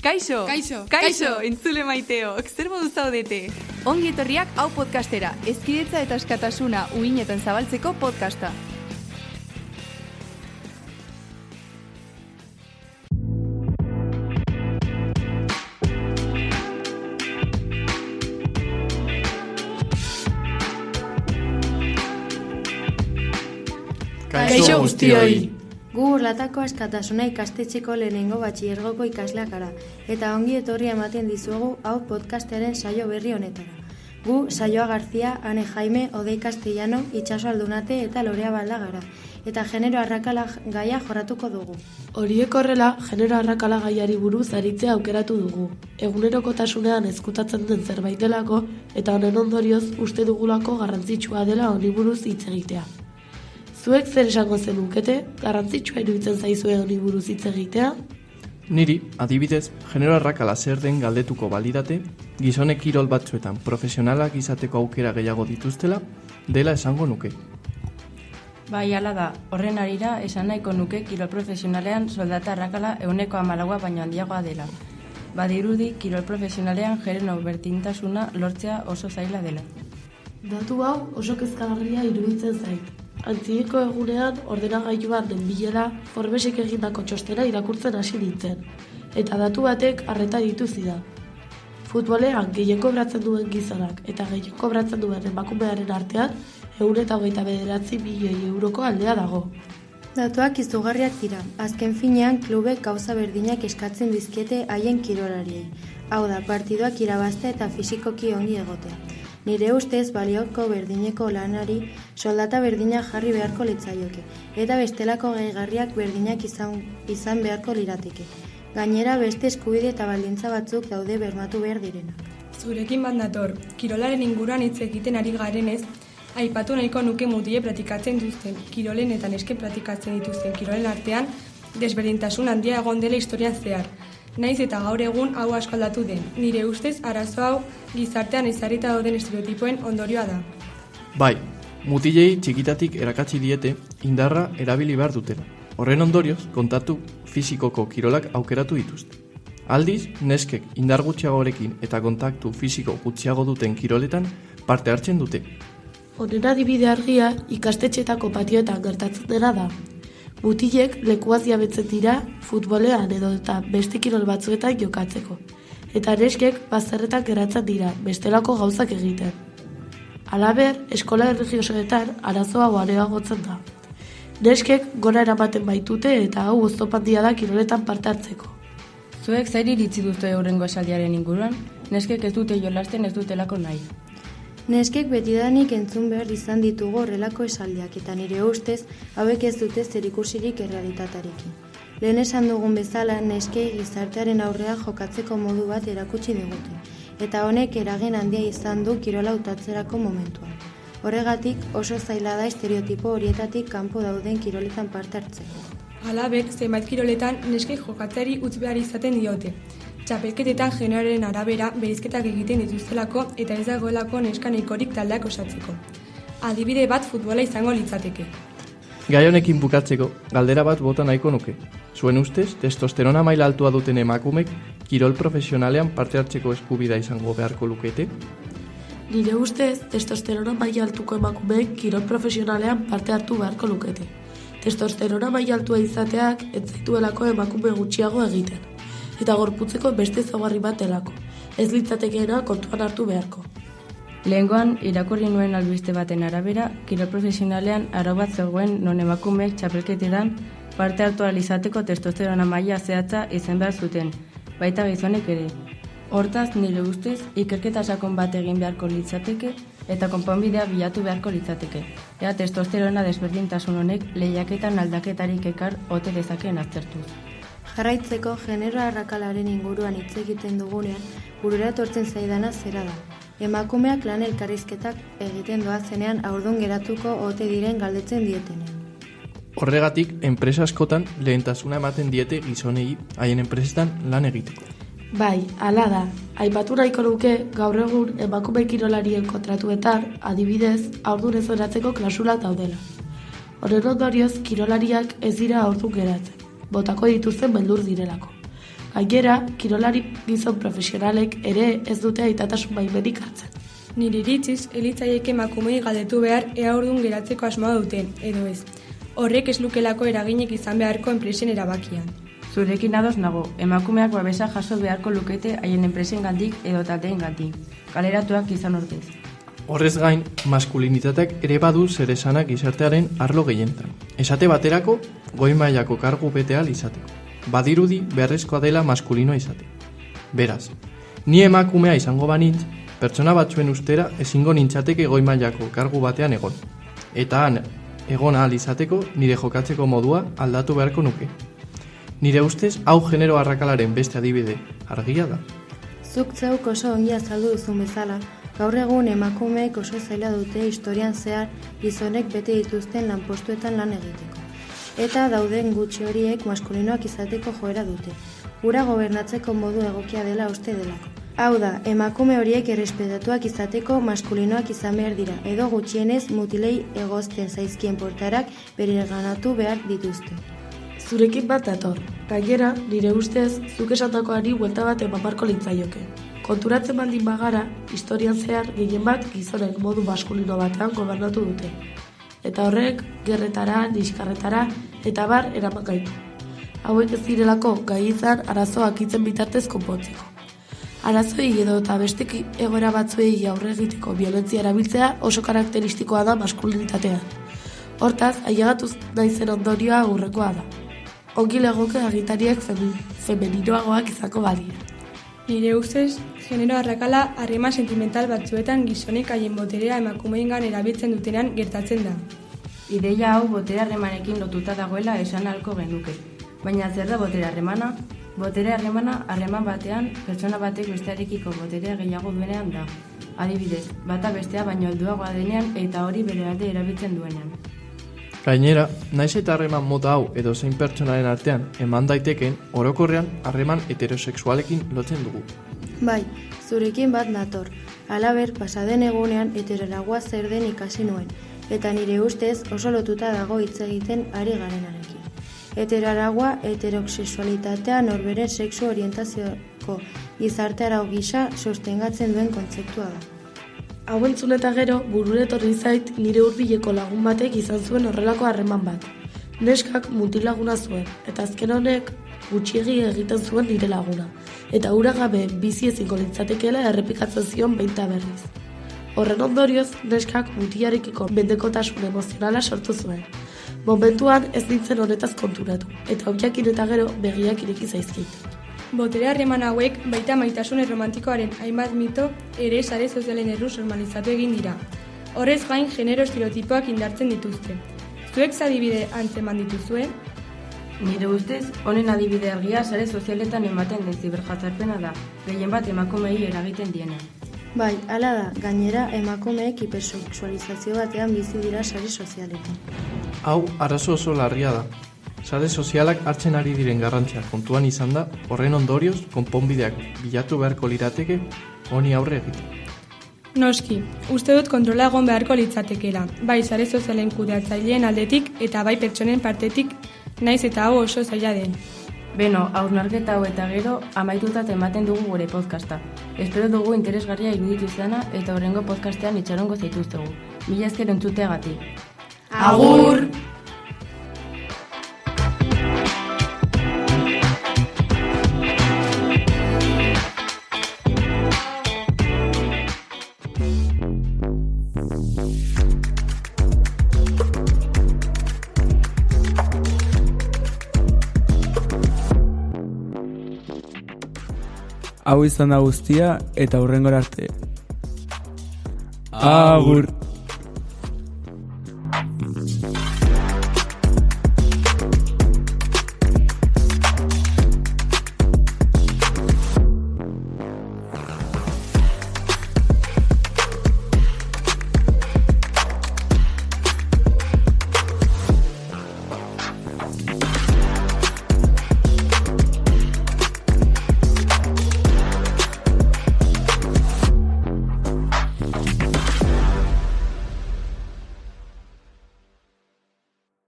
Kaixo, entzule maiteok, zer modu zaudete? Ongi etorriak hau podcastera, hezkidetza eta askatasuna uhinetan zabaltzeko podcasta. Kaixo guztioi! Gu Urlatako Askatasuna ikastetxeko lehenengo batxilergoko ikasleak gara, eta ongi etorri ematen dizuegu hau podcastaren saio berri honetara. Gu Saioa Garzia, Ane Jaime, Odei Castellano, Itxaso Aldunate eta Lorea Balda gara, eta genero arrakala gaia jorratuko dugu. Horiek horrela, genero arrakala gaiari buruz aritzea aukeratu dugu. Egunerokotasunean ezkutatzen den zerbait delako, eta honen ondorioz uste dugulako garrantzitsua dela honi buruz hitz egitea. Zuek zer esango zenukete, garrantzitsua iruditzen zaizue honi buruz hitz egitea? Niri, adibidez, genero arrakala zer den galdetuko balidate, gizonek kirol batzuetan profesionalak izateko aukera gehiago dituztela, dela esango nuke. Bai, hala da, horren arira esan nahiko nuke kirol profesionalean soldata arrakala 14% baino handiagoa dela. Badirudi, kirol profesionalean genero berdintasuna lortzea oso zaila dela. Datu hau oso kezkagarria iruditzen zait. Antzineko egunean ordenagailuan nenbilela Forbesek egindako txostena irakurtzen hasi nintzen, eta datu batek arreta ditu zidan. Futbolean gehien kobratzen duen gizonak eta gehien kobratzen duen emakumearen artean 129 milioi euroko aldea dago. Datuak izugarriak dira, azken finean klubek gauza berdinak eskatzen dizkiete haien kirolariei. Hau da, partidoak irabaztea eta fisikoki ongi egotea. Nire ustez balioko berdineko lanari soldata berdina jarri beharko litzaioke, eta bestelako gehigarriak berdinak izan beharko lirateke. Gainera beste eskubide eta baldintza batzuk daude bermatu behar direnak. Zurekin bat nator, kirolaren inguruan hitz egiten ari garenez, aipatu nahiko nuke mutile pratikatzen duzten, kirolen eta neske pratikatzen dituzten kirolen artean, desberdintasun handia egon dela historian zehar. Naiz eta gaur egun hau asko aldatu den, nire ustez arazo hau gizartean ezarrita dauden estereotipoen ondorioa da. Bai, mutilei txikitatik erakatsi diete indarra erabili behar dutela. Horren ondorioz, kontaktu fisikoko kirolak aukeratu dituzte. Aldiz, neskek indar gutxiagorekin eta kontaktu fisiko gutxiago duten kiroletan parte hartzen dute. Honen adibide argia ikastetxetako patioetan gertatzen dena da. Mutilek lekuaz jabetzen dira futbolean edo eta beste kirol batzuetan jokatzeko. Eta neskek bazterretan geratzen dira bestelako gauzak egiten. Halaber, eskola erlijiosoetan arazoa areagotzen da. Neskek gora eramaten baitute eta hau oztopandia da kiroletan parte hartzeko. Zuek zer iritzi duzue hurrengo esaldiaren inguruan? Neskek ez dute jolasten ez dutelako nahi. Neskek betidanik entzun behar izan ditugu horrelako esaldiak eta nire ustez hauek ez dute zerikusirik errealitatearekin. Lehen esan dugun bezala neskei gizartearen aurrea jokatzeko modu bat erakutsi digute, eta honek eragin handia izan du kirola hautatzerako momentuan. Horregatik oso zaila da estereotipo horietatik kanpo dauden kiroletan parte hartzeko. Halaber, zenbait kiroletan neskek jokatzeari utz behar izaten diote. Txapelketetan generoaren arabera berizketak egiten dituztelako eta ez dagoelako neska nahikorik taldeak osatzeko. Adibide bat futbola izango litzateke. Gai honekin bukatzeko, galdera bat bota nahiko nuke. Zuen ustez, testosterona maila altua duten emakumek kirol profesionalean parte hartzeko eskubidea izango beharko lukete? Nire ustez, testosterona maila altuko emakumeek kirol profesionalean parte hartu beharko lukete. Testosterona maila altua izateak ez zaituelako emakume gutxiago egiten, eta gorputzeko beste ezaugarri bat delako. Ez litzatekeena kontuan hartu beharko. Lehengoan, irakurri nuen albiste baten arabera, kirol profesionalean arau bat zegoen non emakumeek txapelketetan parte hartu ahal izateko testosterona maila zehatza izan behar zuten, baita gizonek ere. Hortaz, nire ustez, ikerketa sakon bat egin beharko litzateke eta konponbidea bilatu beharko litzateke. Ea testosterona desberdintasun honek lehiaketan aldaketarik ekar ote dezakeen aztertuz. Jarraitzeko genero arrakalaren inguruan hitz egiten dugunean, burura etortzen zaidana zera da. Emakumeak lan elkarrizketak egiten doazenean haurdun geratuko ote diren galdetzen dietenean. Horregatik, enpresa askotan lehentasuna ematen diete gizonei haien enpresetan lan egiteko. Bai, hala da. Aipatu nahiko nuke gaur egun emakume kirolarien kontratuetan, adibidez, haurdun ez oratzeko klausulak daudela. Horren ondorioz, kirolariak ez dira haurdun geratzen, botako dituzten beldur direlako. Gainera, kirolari gizon profesionalek ere ez dute aitatasun baimenik hartzen. Nire iritziz, elitzaiek emakumei galdetu behar ea ordun geratzeko asmoa duten, edo ez. Horrek ez lukelako eraginek izan beharko enpresen erabakian. Zurekin ados nago, emakumeak babesa jaso beharko lukete haien enpresengandik edo taldeengandik, kaleratuak izan ordez. Horrez gain, maskulinitateak ere badu zer esanak gizartearen arlo gehienetan. Esate baterako, goi mailako kargu bete ahal izateko. Badirudi beharrezkoa dela maskulinoa izate. Beraz, ni emakumea izango banintz, pertsona batzuen ustera ezingo nintzateke goi mailako kargu batean egon. Eta han egon ahal izateko nire jokatzeko modua aldatu beharko nuke. Nire ustez, hau genero arrakalaren beste adibide argia da. Zuk zeuk oso ongi azaldu duzun bezala, gaur egun emakumeek oso zaila dute historian zehar gizonek bete dituzten lanpostuetan lan egiteko. Eta dauden gutxi horiek maskulinoak izateko joera dute. Hura gobernatzeko modu egokia dela uste delako. Hau da, emakume horiek errespetatuak izateko maskulinoak izan behar dira, edo gutxienez mutilei egozten zaizkien portarak bereganatu behar dituzte. Zurekin bat dator. Gainera, nire ustez, zuk esandakoari buelta bat eman beharko litzaioke. Konturatzen baldin bagara, historian zehar gehien bat gizonek modu maskulino batean gobernatu dute. Eta horrek, gerretara, niskarretara, eta bar eraman gaitu. Hauek ez direlako gai izan arazoak itzen bitartez konpontzeko. Arazoei edo eta bestek egoera batzuei aurre egiteko violentzia erabiltzea oso karakteristikoa da maskulinitatea. Hortaz, ailegatuz naizen ondorioa aurrekoa da. Ongi legoke agintariak femeninoagoak izango balira. Nire ustez, genero arrakala harreman sentimental batzuetan gizonek haien boterea emakumeengan erabiltzen dutenean gertatzen da. Ideia hau botere harremanekin lotuta dagoela esan ahalko genuke. Baina zer da botere harremana? Botere harremana harreman batean pertsona batek bestearekiko boterea gehiago duenean da. Adibidez, bata bestea baino helduagoa denean eta hori bere alde erabiltzen duenean. Gainera, naiz eta harreman mota hau edo zein pertsonaren artean eman daiteken, orokorrean harreman heterosexualekin lotzen dugu. Bai, zurekin bat nator. Halaber, pasaden egunean heteroragua zer den ikasi nuen, eta nire ustez oso lotuta dago hitz egiten ari garenarekin. Heteroragua heterosexualitatea norberen sexu orientazioko gizarte arau gisa sostengatzen duen kontzeptua da. Hau entzun eta gero, burura etorri zait nire hurbileko lagun batek izan zuen horrelako harreman bat. Neskak mutil-laguna zuen, eta azken honek gutxiegi egiten zuen nire laguna, eta hura gabe bizi ezingo litzatekeela errepikatzen zion behin eta berriz. Horren ondorioz, neskak mutilarekiko mendekotasun emozionala sortu zuen. Momentuan ez nintzen honetaz konturatu, eta objakin eta gero begiak ireki zaizkit. Botere harreman hauek baita maitasun erromantikoaren hainbat mito ere sare sozialen erruz normalizatu egin dira. Horrez gain genero estereotipoak indartzen dituzte. Zuek adibide antzeman dituzue? Nire ustez, honen adibide argia sare sozialetan ematen den ziberjazarpena da, gehien bat emakumeei eragiten diena. Bai, hala da, gainera emakumeek hipersexualizazio batean bizi dira sare sozialetan. Hau arazo oso larria da. Sare sozialak hartzen ari diren garrantzia kontuan izan da, horren ondorioz, konponbideak bilatu beharko lirateke, honi aurre egite. Noski, uste dut kontrola egon beharko litzatekeela, bai sare sozialen kudeatzaileen aldetik eta bai pertsonen partetik, naiz eta hau oso zaila den. Beno, hausnarketa hau eta gero, amaitutat ematen dugu gure podcasta. Espero dugu interesgarria iruditu izana eta horrengo podcastean itxarongo zaituztegu. Mila esker entzuteagatik. Agur! Hau izan da guztia eta hurrengora arte. Agur!